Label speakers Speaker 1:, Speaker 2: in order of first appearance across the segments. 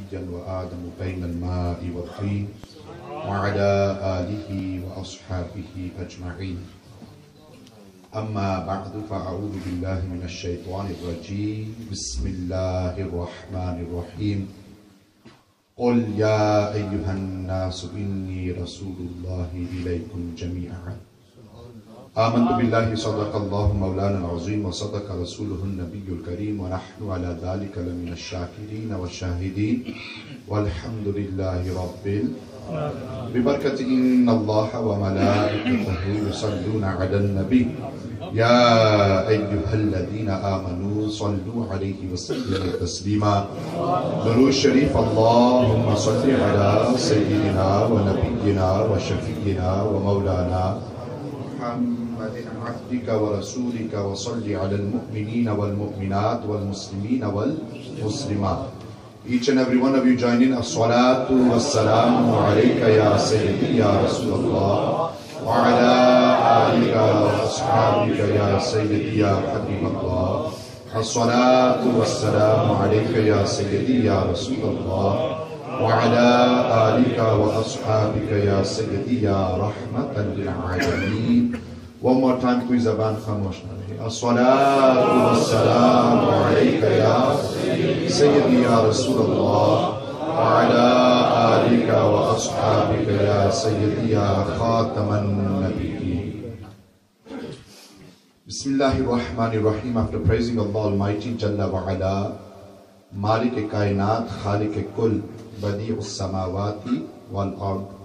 Speaker 1: حيا وآدم بين الماء والطين وعلى آله وأصحابه أجمعين. أما بعد فأعوذ بالله من الشيطان الرجيم. بسم الله الرحمن الرحيم. قل يا أيها الناس إني رسول الله إليكم جميعا. آمنت بالله صدق الله مولانا العظيم وصدق رسوله النبي الكريم ونحن على ذلك لمن الشاكرين والشاهدين والحمد لله رب ببركة إن الله وملائكته يصلون على النبي يا أيها الذين آمنوا صلوا عليه وسلموا تسليما. درود شريف اللهم صل على سيدنا ونبينا وشفينا ومولانا محمد عبدك ورسولك وصل على المؤمنين والمؤمنات والمسلمين والمسلمات. Each and every one of you join in. As-salatu was-salamu alayka ya sayyidi ya Rasulullah wa ala alika wa ashabika ya sayyidi ya Habiballah. As-salatu was-salamu alayka ya sayyidi ya Rasulullah wa ala alika wa ashabika ya sayyidi ya rahmatan lil alamin. One more time, please, Aban Khamosh. As-salatu was-salamu alayka ya Sayyidi ya Rasulullah wa ala alika wa ashabika ya Sayyidi ya Khatm an-Nabiyyin. Bismillahirrahmanirrahim. After praising Allah Almighty Jalla wa Ala, Malik-e-Kainat, Khalik-e-Kul, Badi'us Samawati wal-Ard,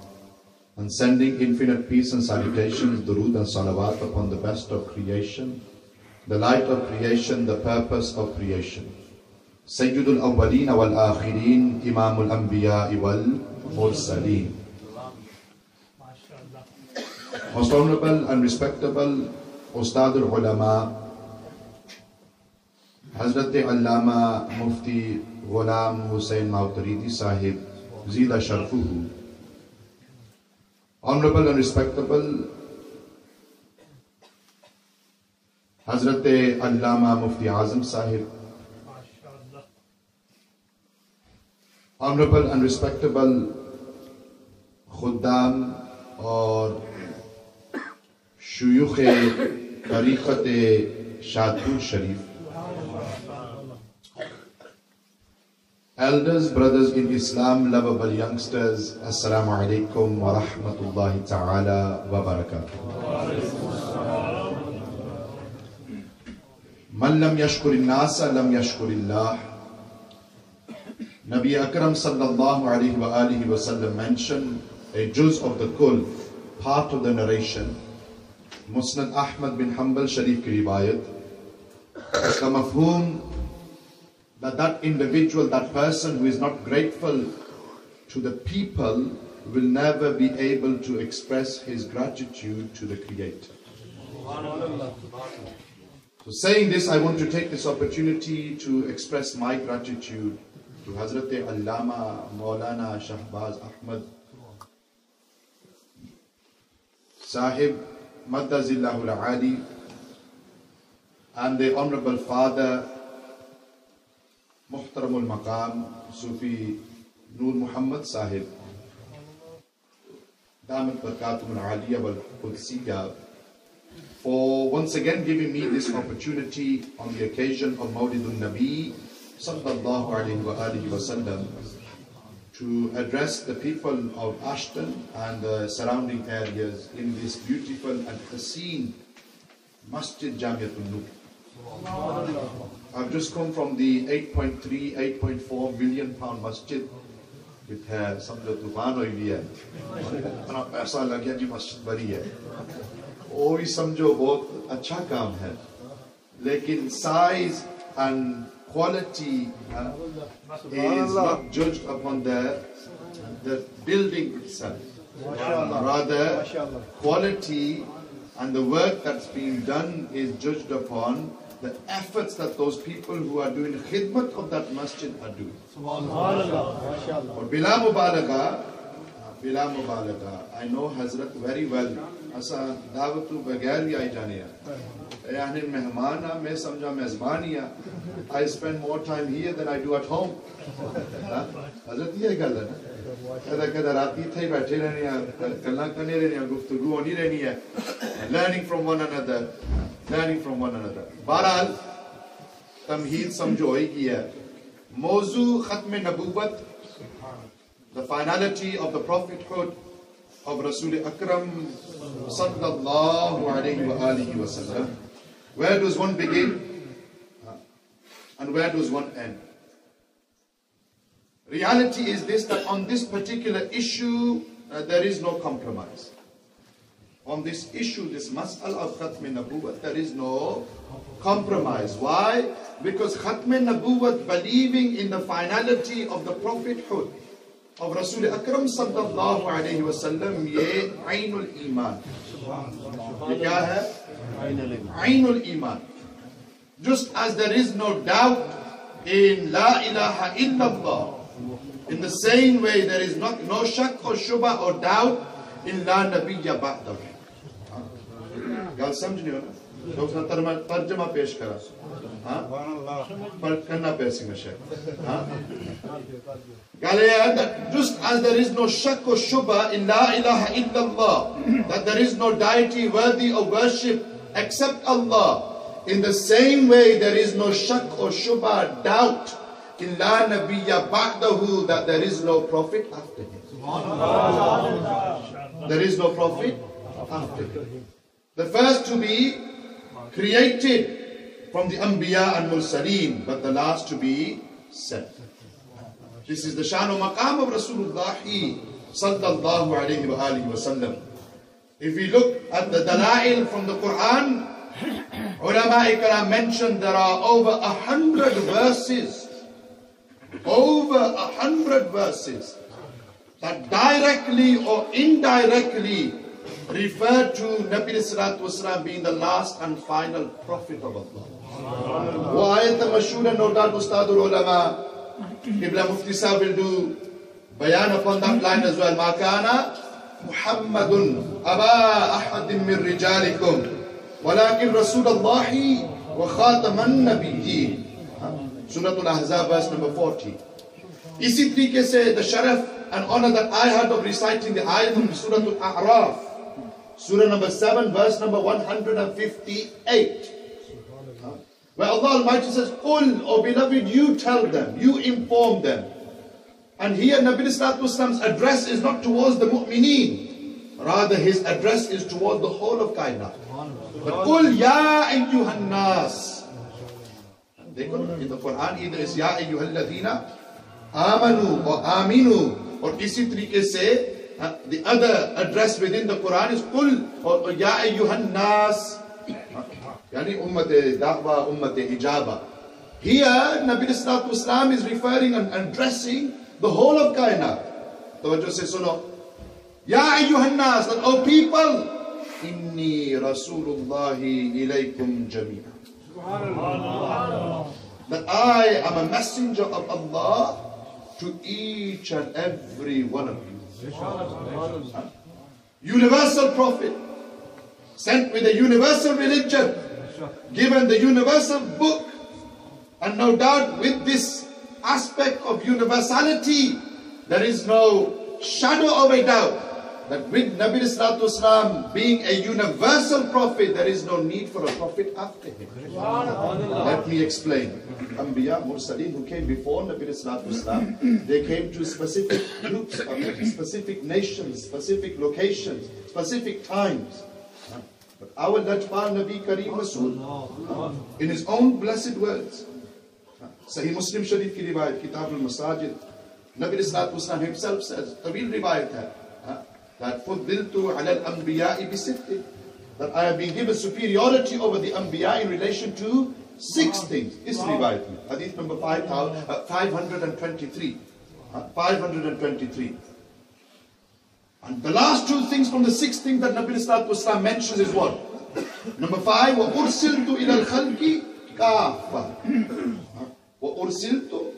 Speaker 1: and sending infinite peace and salutations, durood and salawat upon the best of creation, the light of creation, the purpose of creation, Sayyidul Awwaleen wal Akhirin, Imamul Anbiya wal Mursaleen. Most honorable and respectable Ustadul Ulama, Hazrat Allama Mufti Ghulam Hussain Mautaridi Sahib, Zila Sharfuhu. Honorable and respectable Hazrat Allama Mufti Azam Sahib, Honorable and respectable Khuddam or Shuyukh Tariqat Shadpur Sharif, elders, brothers in Islam, lovable youngsters, Assalamu alaikum wa rahmatullahi ta'ala wa barakatuh. Man lam yashkurin nasa lam yashkurillah. Nabi Akram sallallahu alayhi wa alihi wa sallam mentioned a juz of the kul, part of the narration, Musnad Ahmad bin Hanbal Sharif ki riwayat, the mafhum that individual, that person who is not grateful to the people will never be able to express his gratitude to the Creator. So saying this, I want to take this opportunity to express my gratitude to Hazrat Allama Maulana Shahbaz Ahmad Sahib Maddazillahul Ali and the Honorable Father Muhtaramul Maqam Sufi Nur Muhammad Sahib Damat Barakatumul Aliyah wal Qudsiyya for once again giving me this opportunity on the occasion of Mawlidun Nabi sallallahu alayhi wa alihi wa sallam to address the people of Ashton and the surrounding areas in this beautiful and haseen Masjid Jamiatul Nur. I've just come from the 8.3, 8.4 million pound masjid with some of the tufan hoyi bhi hai. Apna paisa lag gaya ji masjid bari hai. Oh hi samjho bahut acha kaam hai. Lekin size and quality is not judged upon the building itself. Rather, quality and the work that's being done is judged upon the efforts that those people who are doing khidmat of that masjid are doing. Or bila mubalagha, I know Hazrat very well असा दावत तो बगैर भी आई जाने यानी मेहमान आ मैं समझा मेजबान ही I spend more time here than I do at home हजरत ये गल है ना कदा कदा रात इथे बैठे रहने गल्लां करने रहने गुफ्तगू होनी रहनी है learning from one another बहरहाल तमहीद समझो ही है मौजू खत्म नबूवत the finality of the prophethood of Rasul Akram sallallahu alayhi wa alihi wa sallam. Where does one begin and where does one end? Reality is this, that on this particular issue there is no compromise. On this issue, this mas'al of Khatm Nabuwwat, there is no compromise. Why? Because Khatm Nabuwwat, believing in the finality of the prophethood of Rasul Akram sallallahu alayhi wa sallam, ye Ainul Iman. Ye kya hai? Ainul Iman. Just as there is no doubt in La ilaha illallah, in the same way there is no shak or shubha or doubt in La Nabiyya Ba'dahu. गल समझ नहीं हो ना तो उसका तर्जमा पेश करा हाँ पर करना पैसे में शेख हाँ गल ये है that just as there is no shak or shubha in La ilaha illallah, that there is no deity worthy of worship except Allah, in the same way there is no shak or shubha, doubt in La Nabiyya Ba'dahu, that there is no prophet after him. There is no prophet after him. The first to be created from the Anbiya and Mursaleen, but the last to be sent. This is the shan o maqam of Rasulullah sallallahu alayhi wa alihi wa sallam. If we look at the dalail from the Quran, ulama ikram mentioned there are over 100 verses, that directly or indirectly refer to Nabi Sallallahu Alaihi Wasallam being the last and final prophet of Allah. Wa ayat mashhura, no doubt Ustadul Ulama Qibla Mufti Sahib will do bayan upon that line as well. Ma kana Muhammadun aba ahadin min rijalikum walakin Rasulullahi wa khataman nabiyyin. Surah Al-Ahzab verse number 40. Isi tarike se the sharaf and honor that I had of reciting the ayat from Surah Al-A'raf, Surah number 7, verse number 158, where Allah Almighty says, "Qul, O beloved, you tell them, you inform them." And here Nabi Sallallahu Alaihi Wasallam's address is not towards the mu'mineen, rather his address is towards the whole of Kainat. But Qul ya ayyuhan nas. In the Quran either is ya ayyuhal ladhina amanu or aminu, or isi tarike se the other address within the Quran is Qul or Ya Ayyuhan Nas, yani Ummat Da'wa, Ummat Ijaba. Here Nabi Sallallahu Alaihi Wasallam is referring and addressing the whole of Kainat. Tawajjuh se suno. Ya Ayyuhan Nas, that O people, Inni Rasulullahi ilaykum jami'a. That I am a messenger of Allah to each and every one of you. Universal prophet, sent with a universal religion, given the universal book, and no doubt with this aspect of universality, there is no shadow of a doubt that with Nabi Sallallahu Alaihi Wasallam being a universal prophet, there is no need for a prophet after him. Let me explain. Anbiya, Mursaleen, who came before Nabi Sallallahu Alaihi Wasallam, they came to specific groups, specific nations, specific locations, specific times. But our Lajpal Nabi Kareem Rasul, in his own blessed words, Sahih Muslim Sharif ki riwayat, Kitab al-Masajid, Nabi Sallallahu Alaihi Wasallam himself says, Tawil riwayat hai, that Fuddiltu ala al-Anbiya'i bi-sitti, that I have been given superiority over the Anbiya in relation to 6 things. This riwayat, hadith number 523. 523. And the last 2 things from the 6 things that Nabi Sallallahu Alaihi Wasallam mentions is what? Number 5, wa ursiltu ila al-khalqi kafa. Wa ursiltu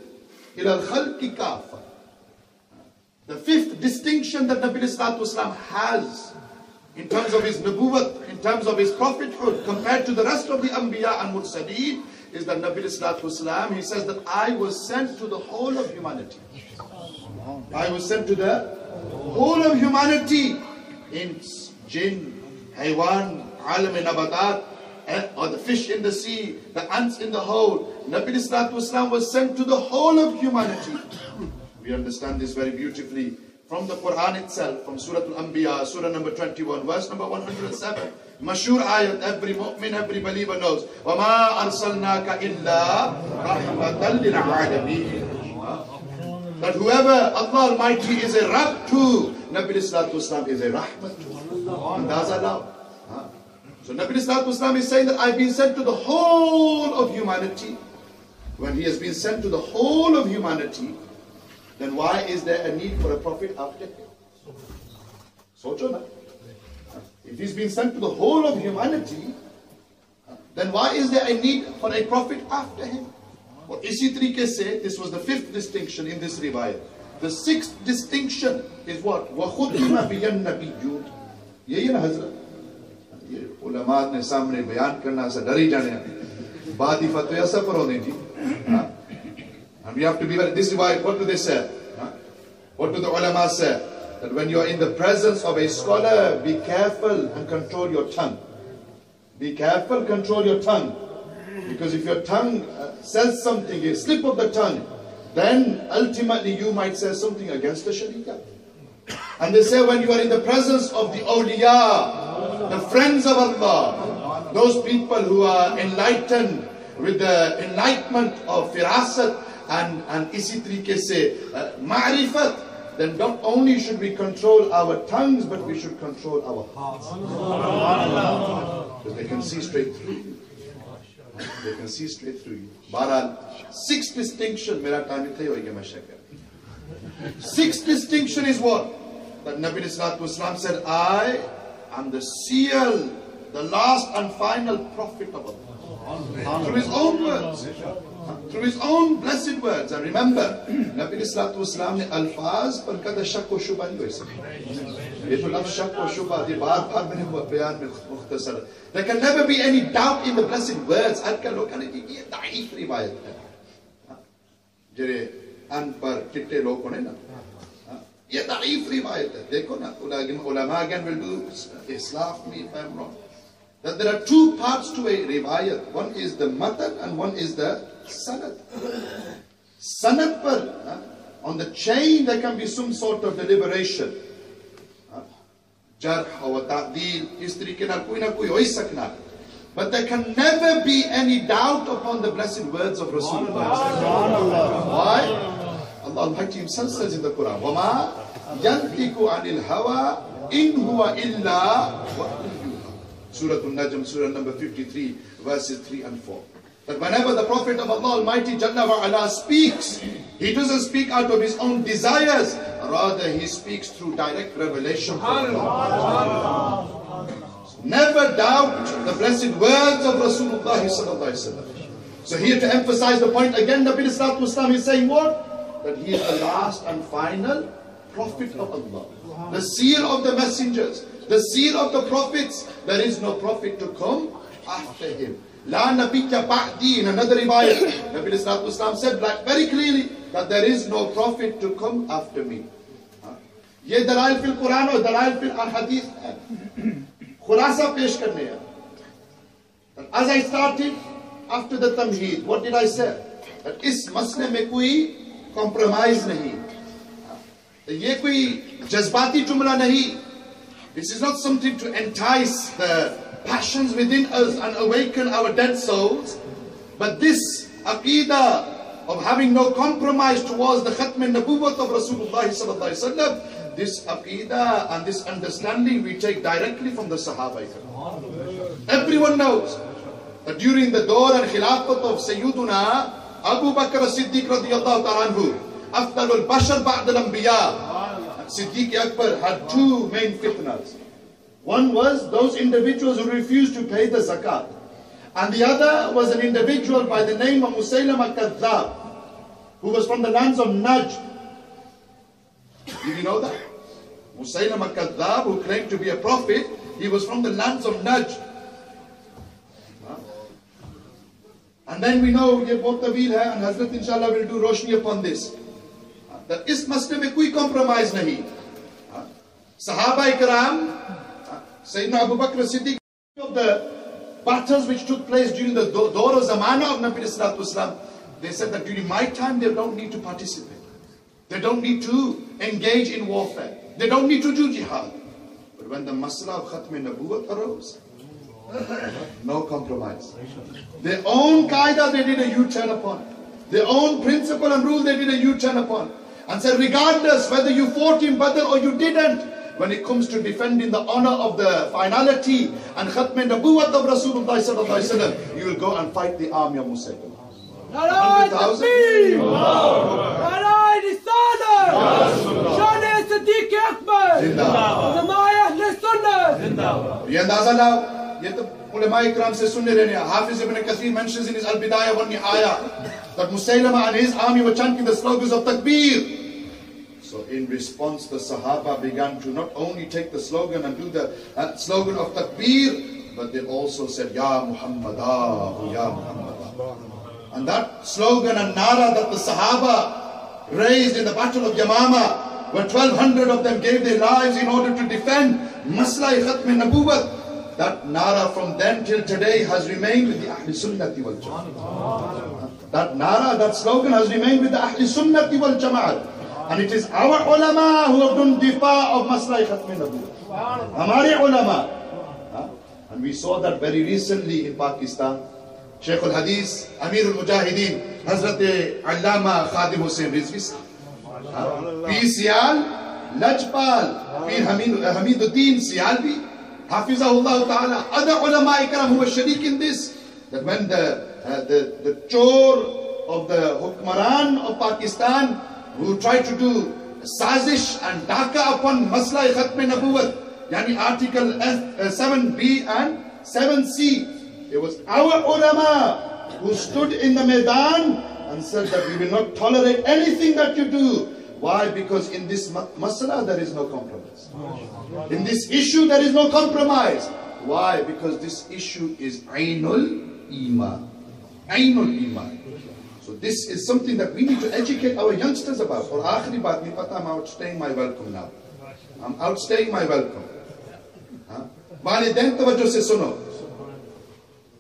Speaker 1: ila al-khalqi kafa. The 5th distinction that Nabi Sallallahu Alaihi Wasallam has in terms of his nubuwwah, in terms of his prophethood, compared to the rest of the Anbiya and Mursaleen, is that Nabi Sallallahu Alaihi Wasallam, he says that I was sent to the whole of humanity. I was sent to the whole of humanity. Ins, jinn, haywan, alam nabatat, or the fish in the sea, the ants in the hole. Nabi Sallallahu Alaihi Wasallam was sent to the whole of humanity. We understand this very beautifully from the Quran itself, from Surah Al-Anbiya, Surah number 21, verse number 107. Mashur ayat, every mu'min, every believer knows. وَمَا أَرْسَلْنَاكَ إِلَّا رَحْمَةً لِلْعَالَمِينَ. That whoever Allah Almighty is a Rabb to, Nabi Sallallahu Alaihi Wasallam is a Rahmat to. Andaza now. So Nabi Sallallahu Alaihi Wasallam is saying that I've been sent to the whole of humanity. When he has been sent to the whole of humanity, then why is there a need for a prophet after him? Socho na. If he's been sent to the whole of humanity, then why is there a need for a prophet after him? Well, isi tarike se, this was the fifth distinction in this riwayat. The sixth distinction is what? وَخُتِمَ بِيَنْ نَبِيُّونَ. Yehi na Hazrat. Ulama ne samne bayan karna se dari jane. Baadi fatwa aisa par hone ji. And we have to be very, this is why, what do they say? What do the ulama say? That when you are in the presence of a scholar, be careful and control your tongue. Be careful, control your tongue. Because if your tongue says something, a slip of the tongue, then ultimately you might say something against the Sharia. And they say when you are in the presence of the awliya, the friends of Allah, those people who are enlightened with the enlightenment of firasat, and isi tarike se ma'rifat, then not only should we control our tongues, but we should control our hearts. Because they can see straight through you. They can see straight through you. Bahral, sixth distinction, mera time ithe hoye main shakar. Sixth distinction is what? That Nabi Sallallahu Alaihi Wasallam said, I am the seal, the last and final prophet of Allah. Through his own words. Through his own blessed words. And remember, Nabi Sallallahu Alaihi Wasallam ne alfaz par kada shak wa shubha nahi hoye sakte. Ye to lafz shak wa shubha, ye baar baar maine bayan mein mukhtasar. There can never be any doubt in the blessed words. Aajkal log kehte hain ye daif riwayat hai. Jere unpar chitte log hone na. Ye daif riwayat hai. Dekho na, ulama again will do islaf me if I am wrong. That there are two parts to a riwayat. One is the matan and one is the sanad. Sanad par, on the chain there can be some sort of deliberation. Jarh or ta'deel, is tarike na koi hoy sakna. But there can never be any doubt upon the blessed words of Rasulullah. Why? Allah Almighty Himself says in the Quran, وَمَا يَنْتِكُ عَنِ الْهَوَىٰ إِنْ هُوَ إِلَّا وَحْيٌ يُوحَىٰ. Surah Al-Najm, Surah number 53, verses 3 and 4. That whenever the Prophet of Allah Almighty Jalla wa Ala speaks, he doesn't speak out of his own desires, rather he speaks through direct revelation from Allah. Never doubt the blessed words of Rasulullah sallallahu alaihi wasallam. So here to emphasize the point again, Nabi Sallallahu Alaihi Wasallam is saying what? That he is the last and final prophet of Allah. The seal of the messengers, the seal of the prophets. There is no prophet to come after him. La nabiyya ba'di. In another riwayat, Nabi Sallallahu Alaihi Wasallam said very clearly that there is no prophet to come after me. Ye dalail fil Quran or dalail fil hadith hai. Khulasa pesh karne hai. As I started after the tamheed, what did I say? That is masle mein koi compromise nahi. Ye koi jazbati jumla nahi. This is not something to entice the passions within us and awaken our dead souls. But this aqidah of having no compromise towards the Khatm al-Nubuwwah of Rasulullah sallallahu alaihi wasallam, this aqidah and this understanding we take directly from the Sahaba. Everyone knows that during the Dawr and Khilafat of Sayyiduna Abu Bakr as-Siddiq radiyallahu ta'ala anhu, Afdalul Bashar ba'd al-Anbiya, Siddiq Akbar had two main fitnas. One was those individuals who refused to pay the zakat. And the other was an individual by the name of Musaylamah Kadhab, who was from the lands of Najd. Did you know that? Musaylamah Kadhab, who claimed to be a prophet, He was from the lands of Najd. And then we know ye bahut tawil hai, and Hazrat inshallah will do roshni upon this. That is masle mein koi compromise nahi. Sahaba ikram, Sayyidina Abu Bakr Siddiq, of the battles which took place during the Dawr Zamana of Nabi Sallallahu Alaihi Wasallam, they said that during my time they don't need to participate. They don't need to engage in warfare. They don't need to do jihad. But when the masala of Khatm al-Nubuwwah arose, no compromise. Their own qaida they did a U-turn upon. Their own principle and rule they did a U-turn upon. And said regardless whether you fought in Badr or you didn't, when it comes to defending the honor of the finality and Khatm al-Nubuwwah of Rasulullah Sallallahu Alaihi Wasallam, you will go and fight the army of Musaylim. 100,000. ये अंदाजा लाओ, ये तो उलमा इकराम से सुनने रहने हैं. Hafiz ibn Kathir mentions in his Al-Bidayah wa Nihaya that Musaylama and his army were chanting the slogans of Takbir. So in response, the Sahaba began to not only take the slogan and do the slogan of Takbir, but they also said, Ya Muhammadah, Ya Muhammadah. And that slogan and nara that the Sahaba raised in the battle of Yamama, where 1,200 of them gave their lives in order to defend Maslahi Khatm al-Nubuwwah, that nara from then till today has remained with the Ahli Sunnati wal Jama'at. That nara, that slogan has remained with the Ahli Sunnati wal Jama'at. And it is our ulama who have done difa of Maslahi Khatm al-Nubuwwah. Hamare ulama. And we saw that very recently in Pakistan. Shaykh al-Hadith, Amir al-Mujahideen, Hazrat Allama Khadim Hussain Rizvi, Pir Siyal, Lajpal, Pir Hamiduddin Siyalvi, Hafizahullah Ta'ala, other ulama ikram who were sharik in this, that when the chor of the Hukmaran of Pakistan, who tried to do sazish and daka upon Maslahi Khatm al-Nubuwwah, yani Article 7B and 7C, it was our ulama who stood in the Maidan and said that we will not tolerate anything that you do. Why? Because in this masala there is no compromise. In this issue there is no compromise. Why? Because this issue is Ainul Iman. Ainul Iman. So this is something that we need to educate our youngsters about. Or aakhri baat nahi pata, I'm outstaying my welcome now. I'm outstaying my welcome. Walidain tawajjuh se suno.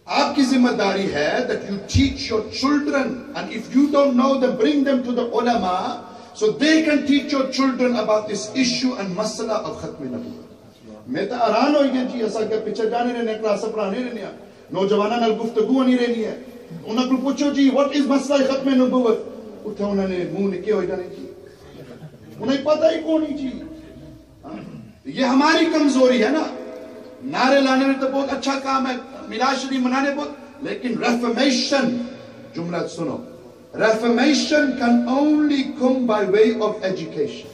Speaker 1: Aapki zimmadari hai that you teach your children, and if you don't know them, bring them to the ulama so they can teach your children about this issue and masala of Khatm al-Nubuwwah. Main ta haran ho gaya ji, asa ke piche jaane rehne, class padhane rehne, nojwanan nal guftagoo nahi rehni hai. Unna ko pucho ji, what is masala Khatm al-Nubuwwah? Uthe unhone muh nikke ho jane ji, unhe pata hi kaun hi ji. Ye hamari kamzori hai na. नारे लाने में तो बहुत अच्छा काम है, मिलाद शरीफ मनाने बहुत, लेकिन reformation, जुमला सुनो, reformation can only come by way of education.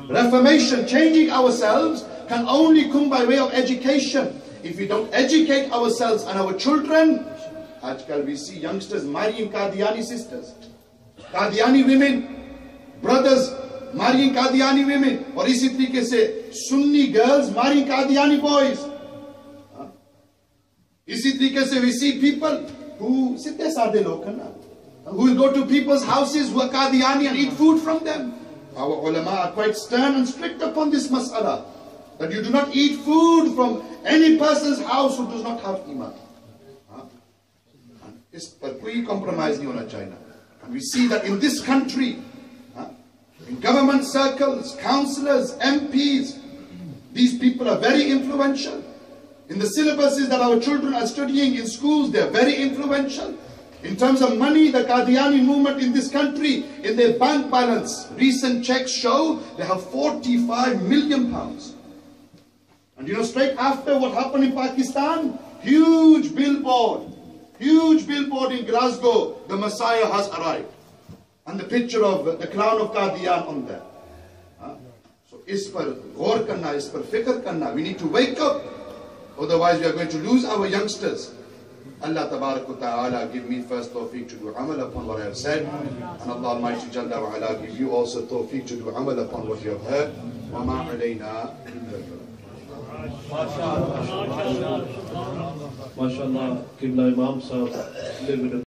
Speaker 1: Reformation, changing ourselves, can only come by way of education. If we don't educate ourselves and our children, आजकल we see youngsters marrying Qadiani sisters, Qadiani women, brothers marrying Qadiani women, और इसी तरीके से Sunni girls marrying Qadiani boys. इसी तरीके से we see people who सीधे साधे लोग हैं ना, who will go to people's houses who are Qadiani and eat food from them. Our ulama are quite stern and strict upon this mas'ala, that you do not eat food from any person's house who does not have iman. इस पर कोई compromise नहीं होना चाहिए. And we see that in this country, in government circles, councillors, MPs, these people are very influential. In the syllabuses that our children are studying in schools, they are very influential. In terms of money, the Qadiani movement in this country, in their bank balance, recent checks show they have 45 million pounds. And you know, straight after what happened in Pakistan, huge billboard in Glasgow, the Messiah has arrived. And the picture of the crown of Qadian on there. So, is par gaur karna, is par fikr karna. We need to wake up. Otherwise, we are going to lose our youngsters. Allah Tabarak wa Ta'ala give me first tawfiq to do amal upon what I have said. And Allah Almighty Jalla wa Ala give you also tawfiq to do amal upon what you have heard. Wa ma alayna illa al-balagh.
Speaker 2: MashaAllah, Qibla Imam Sahab, live with